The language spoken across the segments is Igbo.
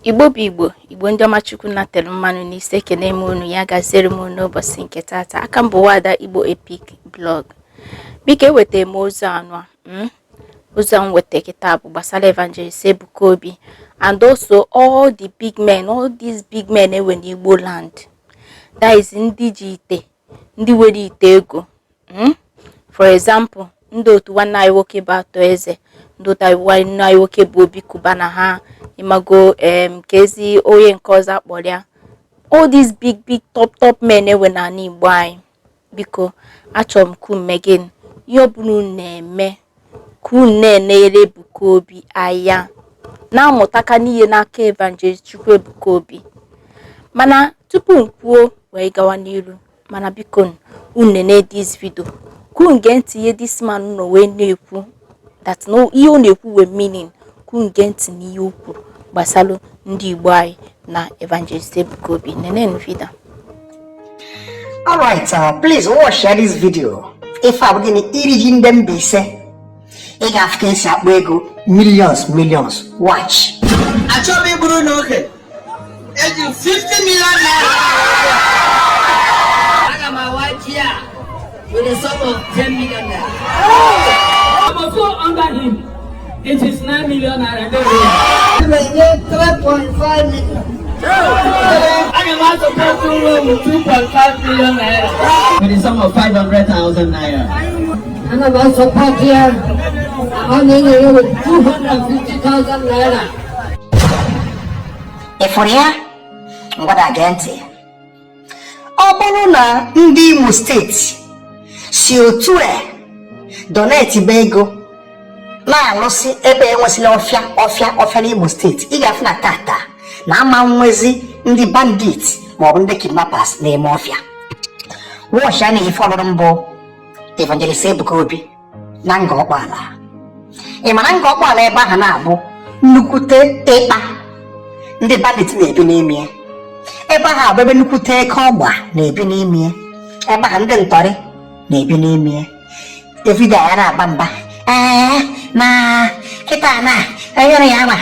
Igbo bụ Igbo ndị ọma Chukwu natelu mmanụ n'isi ekene m unu ya gaziere m n'ụbọchị nke tata. Aka m bụ Wada Igbo Epic Blog. Biko eweta m ozi anọ ozi m weta kịta bụ gbasara Evangelist Ebuka Obi and also all these big men ewe n'Igbo land. That is ndị ji ite, ndị were ite ego. For example, ndị otu nwanne anyị nwoke bụ Atọ Eze, ndị otu nwanne anyị nwoke bụ Obi Kuba na ha imago kezi onye nke ọzọ akpọrọ ya. All these big top men ewe na Igbo anyị. Biko achọrọ m ku megin ihe ọbụla na-eme ku na-enere Ebuka Obi anya na-amụtaka n'ihe n'aka Evangelist Chukwu Ebuka Obi. Mana tupu m kwuo wee gawa n'iru, mana biko unu nene this video ku nge ntị ihe this man no wee na-ekwu that no ihe ọ na-ekwu we meaning ku nge ntị n'ihe o kwuru gbasara ndị Igbo anyị na Evangelist Ebuka Obi. Nene video. Alright, please watch this video. If I'm going to irrigate them, they say, I have case up where go millions. Watch. I told you, Bruno, okay. And you 50 million naira. I got my wife here with a sum of 10 million naira. I'm also under him. It is 9 million naira. I get 3.5 million. I am also paying with 2.5 million naira. With a sum of 500,000 naira. And I'm also paying here with 250,000 naira. If we're here, what I get here. Oboluna ndị Imo State si otu donate bego na alụsị ebe enwesịla ọfịa n'Imo State. Ị ga-afụ na tata na ama nwezi ndị bandits ma ọ bụ ndị kidnappers na-eme ọfịa. Watch ya na ife ọlụrụ mbụ Evangelist Ebuka Obi na nga ọkpala. Ị ma na nga ọkpala ebe ahụ na-abụ nnukwute ịkpa ndị bandits na-ebi n'ime. Ebe ahụ abụ ebe nnukwute eke ọgba na-ebi n'ime. Ebe ahụ ndị ntọrị na-ebi n'ime. Davido ya na-agba mba. Na kita na ayọrọ ya ma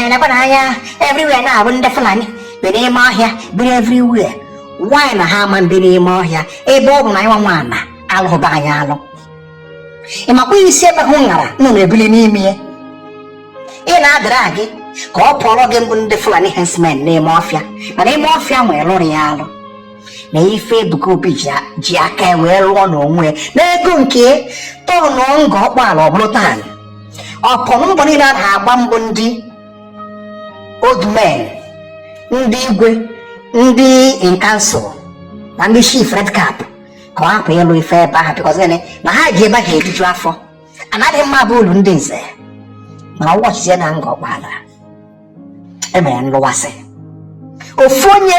nakwa na anya everywhere na abụ ndị Fulani bi n'ime ọhịa biri everywhere. Why na ha ma bi n'ime ọhịa ebe ọ bụ na ịnwa nwaana alụba anyị alụ. Ị makwa isi ebe hụ ngara nọ na-ebili n'ime. Ị na-adịra gị ka ọ pụọrọ gị mbụ ndị Fulani herdsmen n'ime ọfịa mana ime ọfịa nwere lụrụ ya alụ. Na ife Ebuka Obi ji aka wee lụọ n'onwe n'ego nke tọnụ nga ọkpala ọbụrụ taa. Ọpọnụ mbọ niile a na-agba mbụ ndị old men, ndị igwe, ndị in council na ndị chief red cap ka ọ hapụ ịlụ ife ebe ahụ because na ha ji ebe ahụ eriju afọ. Anaghị mma bụ ulu ndị nze mana ọwọchizie na nga ọkpala emere nlụwasị. Ofu onye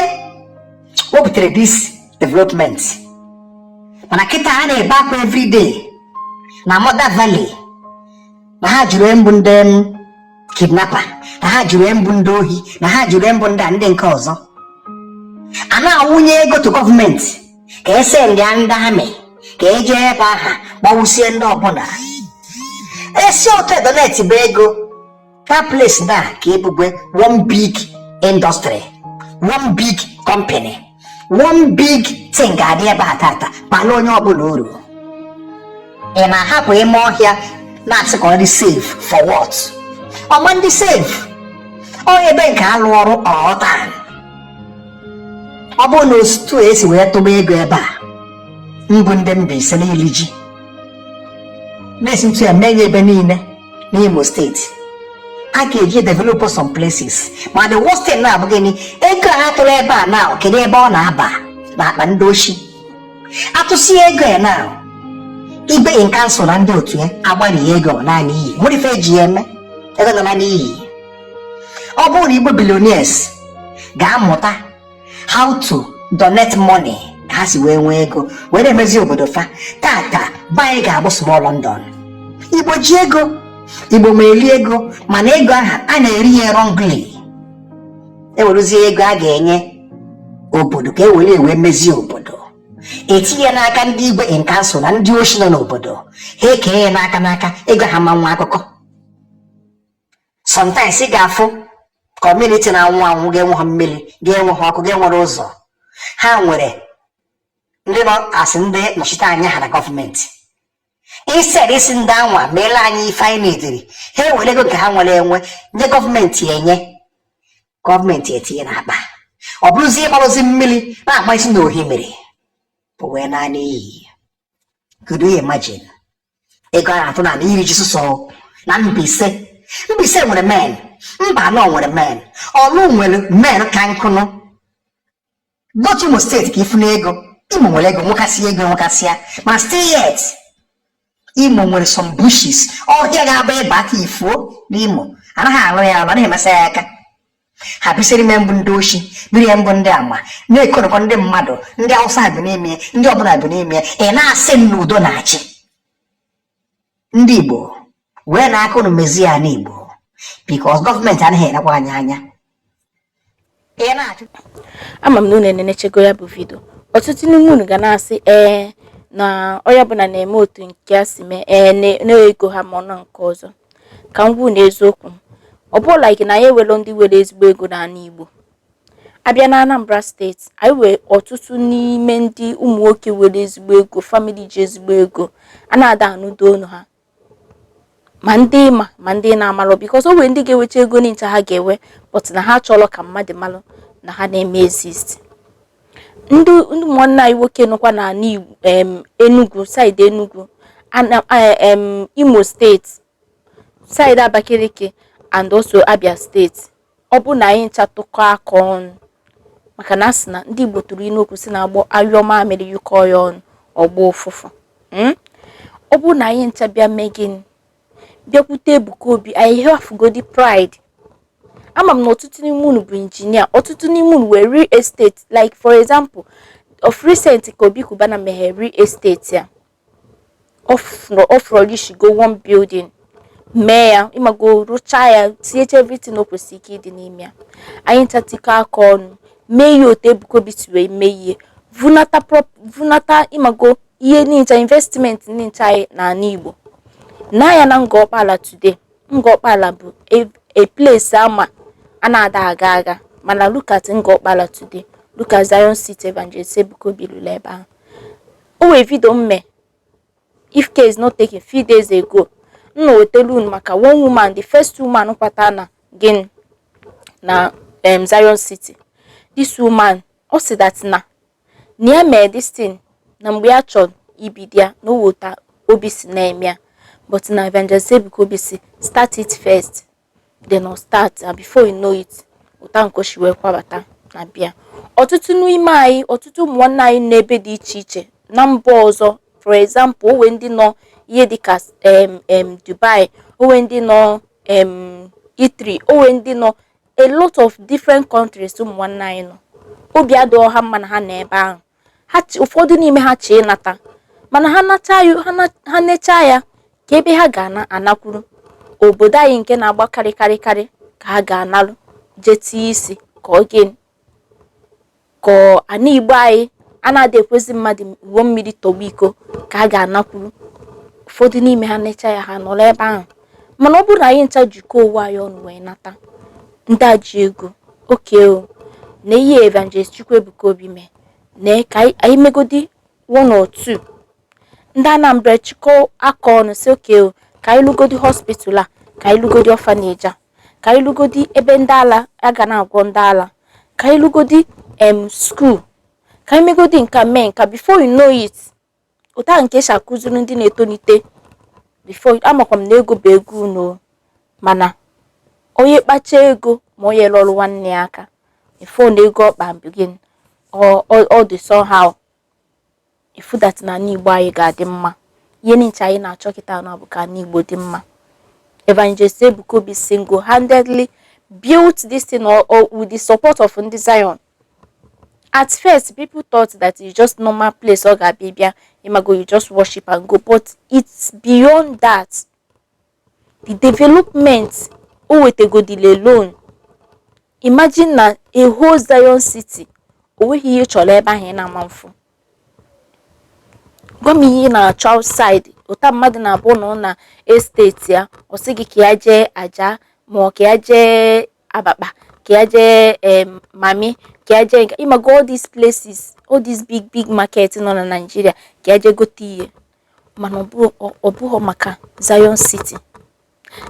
wepụtara this development mana kịta ha na-ebe akwa everyday na Mother Valley na ha jụrụ mbụ ndị kidnapper, na ha jụrụ mbụ ndị ohi, na ha jụrụ mbụ ndị nke ọzọ. A na-awụnye ego to gọọmenti ka ese ndị amị ka eje ebe aha gbawusie ndị ọbụla. Esi otu donate bụ ego that place na ka ebugwe one big industry, one big company, one big thing ga-adị ebe a tata kpala onye ọbụla uru. Ị na-ahapụ ime ọhịa na-asị ka ọ dị safe for what? Ọma ndị safe ọ ebe nke alụ ọrụ ọta. Ọ bụ na otu esi wee tụba ego ebe a mbụ ndị Mbaise n'ili ji na-esi ntu ya menye ebe niile n'Imo State. A ga-eji develop some places ma the worst thing na-abụ gịnị ego a tụrụ ebe a na kedu ebe ọ na-aba n'akpa ndị oshi. Atụsi ego ya na ibe in council na ndị otu ya agbari ego naanị iyi nwere ife eji ya eme ego nọ naanị iyi. Ọ bụrụ na Igbo billionaires ga-amụta how to donate money ha si wee nwee ego wee na-emezi obodo fa tata banye ga-abụ small London. Igbo ji ego, Igbo ma eli ego mana ego ahụ a na-eri ya wrongly. Eweruzie ego a ga-enye obodo ka ewere ewe mezie obodo. Etinye n'aka ndị Igwe in council na ndị oshi nọ n'obodo ha ekenye ya n'aka ego ha ma nwa akụkọ. Sometimes ị ga-afụ Community na-anwụ anwụ ga-enwe ha mmiri, ga-enwe ha ọkụ, ga-enwere ụzọ. Ha nwere ndị nọ asị ndị nọchite anya ha na gọọmenti. Instead isi ndị anwa meela anyị ife anyị na-ediri, ha ewere ego nke ha nwere enwe nye gọọmenti enye, gọọmenti etinye n'akpa. Ọ bụrụzie ịgbarụzi mmiri na-agba isi na ohimiri bụ wee naa n'iyi. Could you imagine? Ego a na-atụ na iri ji sụsọ na Mbaise. Mbaise nwere men, mba anọ nwere men, Ọlụ nwere men ka nkụnụ. Not Imo steeti ka ifu na ego, Imo nwere ego nwekasị ego nwekasịa, ma still yet Imo nwere some bushes, ọhịa ga-aba ebe aka ifuo n'Imo, anaghị alụ ya alụ, anaghị emesa ya aka. Ha bisiri ime mbụ ndị oshi, biri mbụ ndị ama, na-ekonụkọ ndị mmadụ, ndị Hausa bụ n'ime, ndị ọbụla bụ n'ime, ị na-asị m n'udo na-achị. Ndị Igbo wee na-aka unu mezie ya n'Igbo, because gọọmenti anaghị enekwa anyị anya. Ama m na unu enenechego ya bụ vidio. Ọtụtụ n'ime unu ga na-asị na onye ọbụla na-eme otu nke a si mee na-ego ha ma ọnụ nke ọzọ. Ka m gwu na eziokwu, ọ bụ like na anyị ewelo ndị were ezigbo ego n'ala Igbo. Abịa na Anambra steeti, anyị wee ọtụtụ n'ime ndị ụmụ nwoke were ezigbo ego, family ji ezigbo ego, a na-ada anụdo ọnụ ha. Ma ndị ma ndị na-amalụ, because o nwere ndị ga-ewecha ego n'incha ha ga-ewe, but na ha chọrọ ka mmadụ malụ na ha na-eme exist. Ndị ụmụnna anyị nwoke nọkwa na Enugu, side Enugu, Imo steeti, side Abakaliki, and also Abia steeti. Ọ bụ na anyị nchatụkọ aka ọnụ, maka na asị na ndị Igbo tụrụ inokwu si na agbọ ayọma mere yukọ ya ọnụ ọgbọ ụfụfụ. Ọ bụ na anyị nchabịa megin bịakwute Ebuka Obi, anyị hafugodi pride. Ama m na ọtụtụ n'ime unu bụ injinia, ọtụtụ n'ime unu were real estate, like for example of recent ka Obi Kubana meghe real estate ya offer you go one building mee ya, ịmago rụchaa ya, tinyecha everything o kwesịrị ike ịdị n'ime ya. Anyị ntatikọ aka ọnụ mee ya otu Ebuka Obi si wee mee ihe, vunata ịmago ihe nincha investment nincha anyị n'ala Igbo. Na ya na Ngọkpala today, Ngọkpala bụ a place ama a na-ada aga, mana look at Ngọkpala today, look at Zion City Evangelist Ebuka Obi lụrụ ebe ahụ. O wee video mme, if case not taken few days ago, nno wetelu unu maka one woman, the first woman kwata na gin na Zion City. This woman, o si that na ya mee this thing na mgbe ya chọrọ ibidia na wota Obi si na-eme ya. But na Evangelist Ebuka Obi si start it first, then I'll start, and before you know it, utanko shi wee kwabata na bịa. Ọtụtụ n'ime anyị, ọtụtụ ụmụnna anyị n'ebe dị iche iche na mba ọzọ, for example, owe ndị nọ ihe dịka Dubai, owe ndị nọ Italy, owe ndị nọ a lot of different countries ụmụnna anyị nọ. Obi adịghị ha mma na ha nọ ebe ahụ. Ụfọdụ n'ime ha chee nata, mana ha necha ya ka ebe ha ga-anakwuru obodo anyị nke na-agba karịkarị ka ha ga-analụ jeti isi ka ọ gịnị ka ana Igbo anyị a na-adị ekwezi mmadụ uwe mmiri tọgbu iko ka ha ga-anakwuru. Ụfọdụ n'ime ha necha ya ha nọrọ ebe ahụ. Mana ọ bụrụ na anyị ncha jikọ ụwa anyị ọnụ wee nata ndị a ji ego oke na ihe Evangelist Ebuka Obi mee na ka anyị megodi 1 or 2 ndị Anambra chịkọ aka ọnụ si oke ka anyị lụgodi hospital a, ka anyị lụgodi orphanage a, ka anyị lụgodi ebe ndị ala a ga na-agwọ ndị ala, ka anyị lụgodi school, ka anyị megodi nka mee nka. Before you know it, ụta nke esha akụziri ndị na-etonite before amakwa m na ego bụ ego unu, mana onye kpacha ego ma onye lụrụ nwanne ya aka before na ego ọkpa begin all the somehow ifu that na Igbo anyị ga-adị mma. Ihe niile anyị na-achọ kịta na bụ ka Igbo dị mma. Evangelist Ebuka Obi single-handedly built this thing with the support of ndị Zion. At first, people thought that it's just normal place or Gabibia, Imago, you just worship and go, but it's beyond that. The development, go delay alone. Imagine na a whole Zion city, here choleba hena manfu. Gomi na outside, ota mmadụ na abụọ na estate ya, osigi ki aje aja, ma ki aje ababa, Kiaje Mami, Kiaje Imago, all these places, all these big markets in Nigeria, Kiaje go tiye. Man obu maka Zion City.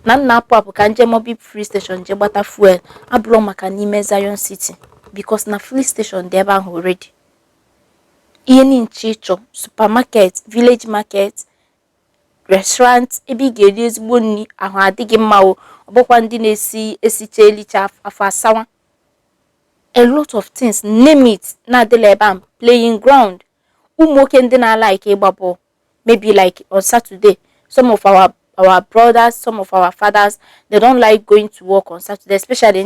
Na apụ ka nje Mobi free station je gbata fuel abụrụ maka n'ime Zion City because na free station dị ebe ahụ already. Ihe niile ịchọ supermarket, village market, restaurant, ebe ị ga-eri ezigbo nri ahụ adịghị mma ọ bụkwa ndị na-esicha elicha afọ asawa. A lot of things, name it, na-adịla ebe ahụ. Playing ground, ụmụ nwoke ndị na-like ịgba bọọlụ, maybe like on Saturday, some of our brothers, some of our fathers, they don't like going to work on Saturday, especially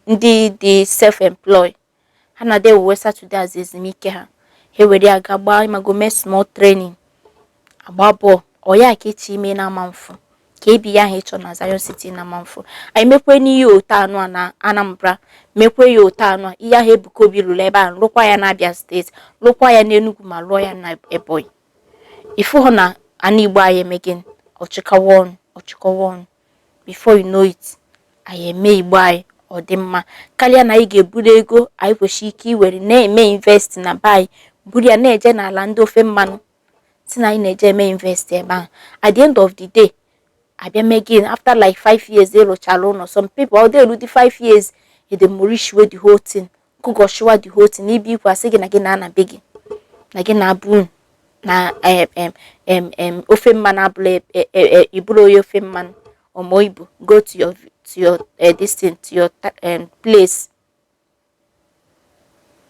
ndị self-employed. Ha na dey we Saturday as ezumike ha. He were aga gba imago mee small training. Agba ball oya ka echi ime na Amanfu. Ka ebi ya ha ịchọ na Zion City na Amanfu. Anyị mekwe n'ihe otu anụ na Anambra, mekwe ya otu anụ ihe ahụ Ebuka Obi rụrụ ebe ahụ, lụkwa ya na Abia State, lụkwa ya na Enugu ma lụọ ya na Ebonyi. Ifu ho na ani Igbo aye megin ochikawa ọnụ. Before you know it, aye me Igbo aye ọ dị mma karịa na anyị ga-eburu ego anyị kwesịrị ike iwere na-eme invest na buy buru ya na-eje n'ala ndị ofe mmanụ si na anyị na-eje eme invest ebe ahụ. At the end of the day, abịa megin after like 5 years ịrụchala ụlọ. Some people ọ dị 5 years edemorishwe the whole thing, kụgọshiwa the whole thing. Ibi ikwu asị gị na gị na-anabe gị na gị na-abụ na ofe mmanụ abụla iburu onye ofe mmanụ omo Igbo, go to your distance, to your place.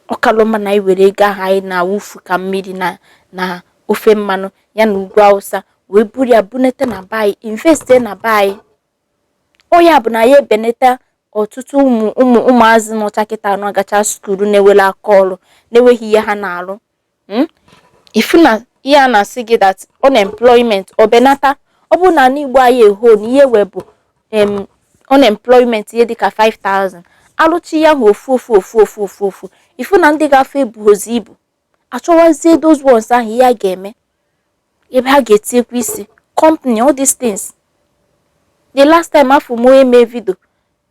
Okaloma na iwere ego ahụ anyị na-awụfu ka mmiri na ofe mmanụ ya na ugwu Hausa wee buru ya bunete na buy, invest na buy. Oya bụ na ya ebeneta ọtụtụ ụmụazị nọcha kịta anọ agacha skuulu na-ewela aka ọrụ na-enweghị ihe ha na-arụ. Ifu na ihe a na-asị gị that unemployment obenata, ọ bụ na n'Igbo anyị eho na ihe webụ unemployment ihe dịka 5,000 alụchi ya hụ ofu. Ifu na ndị gafe ebughịzi ibu achọwazie those ones ahụ ihe a ga-eme ebe ha ga-etikwa isi company, all these things. The last time afọ m eme video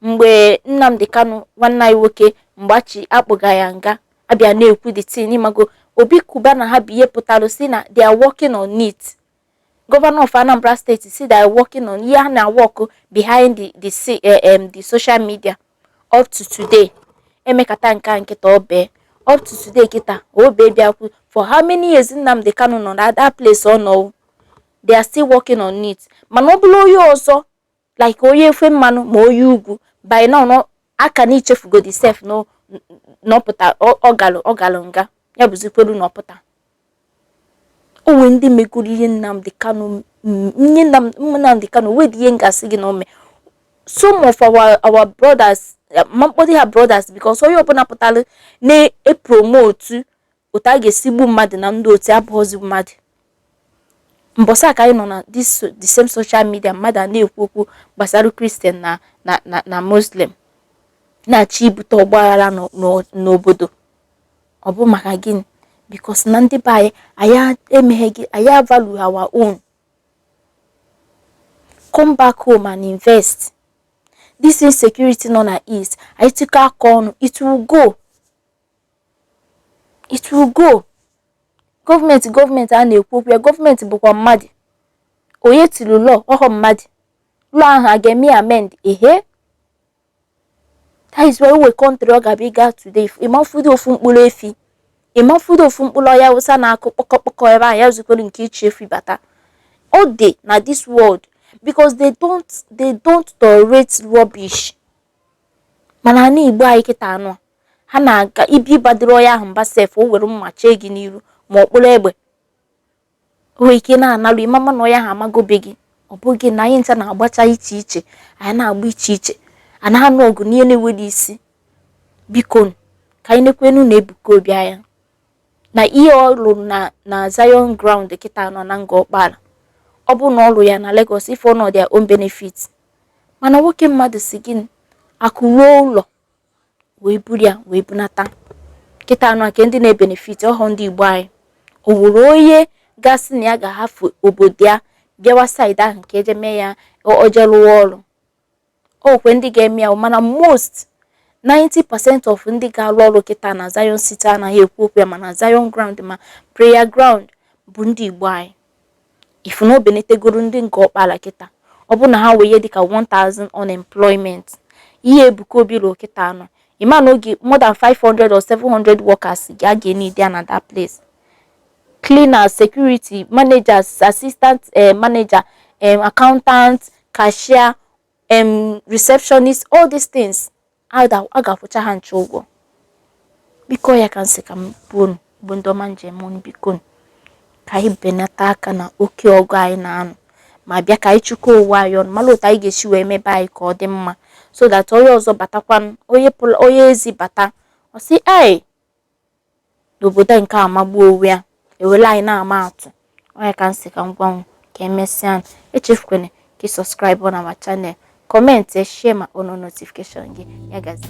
mgbe Nnamdi Kanu nwanne anyị nwoke mgbachi akpụga ya nga abịa na-ekwu the thing imago Obi Kuba na ha biye pụtara si na they are working on it. Governor of Anambra State see they are working on ya na work behind the social media up to today. Emekata nka nkịta obe up to today kita obe bịakwu for how many years Nnamdi Kanu nọ na that place or no, they are still working on it. Mana ọ bụrụ onye ọzọ like onye efe mmanụ ma onye ugwu by now no aka na ichefugo the self no pụta ọgalụ nga ya bụzikwelu na ọpụta. Owe ndị megoro ihe Nnamdi Kanu wedi ihe ngasị gị na ome. Some of our brothers, mkpọdị ha brothers, because onye ọbụla pụtara na-epromote otu a ga-esi gbu mmadụ na ndị otu abụghịzi mmadụ. Mbọsa ka anyị nọ na the same social media mmadụ na-ekwu okwu gbasara Christian na Muslim na-achọ ibute ọgbaghara n'obodo. Ọ bụ maka gịnị? Because na ndị be anyị emegheghị, anyị value our own. Come back home and invest. This insecurity nọ na East, anyị tụkọ aka ọnụ, it will go. Gọọmenti a na-ekwu okwu ya, gọọmenti bụkwa mmadụ. Onye tiri law ọhọ mmadụ, law ahụ a ga-eme amend ehe. That is why we country ọ ga-abịa today. Ịmafudo ofu mkpụrụ efi, ịmafudo ofu mkpụrụ ọya Hausa na-akụ kpọkọkpọkọ ebe ahụ ya zukwere nke ichi efi bata. All day na this world because they don't tolerate rubbish. Mana na Igbo anyị kịta anụ ha na-aga ibi ịbadoro ọya ahụ mba sef o were mma chee gị n'iru ma ọkpụrụ egbe o ike na-analụ ịmama na ọya ha amagobe gị. Ọ bụghị na anyị ncha na-agbacha iche anyị na-agba iche a na-anụ ọgụ n'ihe na-enweghị isi. Biko ka anyị nekwenu na Ebuka Obi anya na ihe ọ lụrụ na Zion ground kịta anọ na nga ọkpara. Ọ bụ na ọrụ ya na Lagos if ọ their own benefit. Mana nwoke mmadụ si gịnị akụruo ụlọ wee buru ya wee bunata kịta anọ nke ndị na-ebenefit ọhụ ndị Igbo anyị. O wuru onye gasị na ya ga-ahafụ obodo ya bịawa side ahụ nke eje mee ya oje lụọ ọrụ. okwe ndị ga-eme ya, mana most 90% of ndị ga-alụ ọrụ kịta na Zion City anaghị ekwu okwu ya, mana Zion ground ma prayer ground bụ ndị Igbo anyị. Ifu na obenetegoro ndị nke ọkpala kịta, ọ bụ na ha wee dịka 1000 unemployment. Ihe Ebuka Obi ro kịta anọ, ịma na oge more than 500 or 700 workers ga-need ya na that place. Cleaners, security, managers, assistant manager, accountant, cashier, receptionist, all these things. A ga-akwụcha ha nche ụgwọ. Biko ya ka nsị ka m bụ ndị ọma njem biko ka anyị benata aka na oke ọgụ anyị na-anụ, ma bịa ka anyị chụkọ ụwa anyị ọnụ, mara otu anyị ga-esi wee mebe anyị ka ọ dị mma, so that onye ọzọ batakwa, onye ezi bata ọ sị ei n'obodo nke amagbuo onwe ya, ewele anyị na-ama atụ. Onye ka nsị ka ngwanwụ ka emesịa. Echefukwana ka subscribe na my channel, comment, share ma ono notification gị. Ya gazi.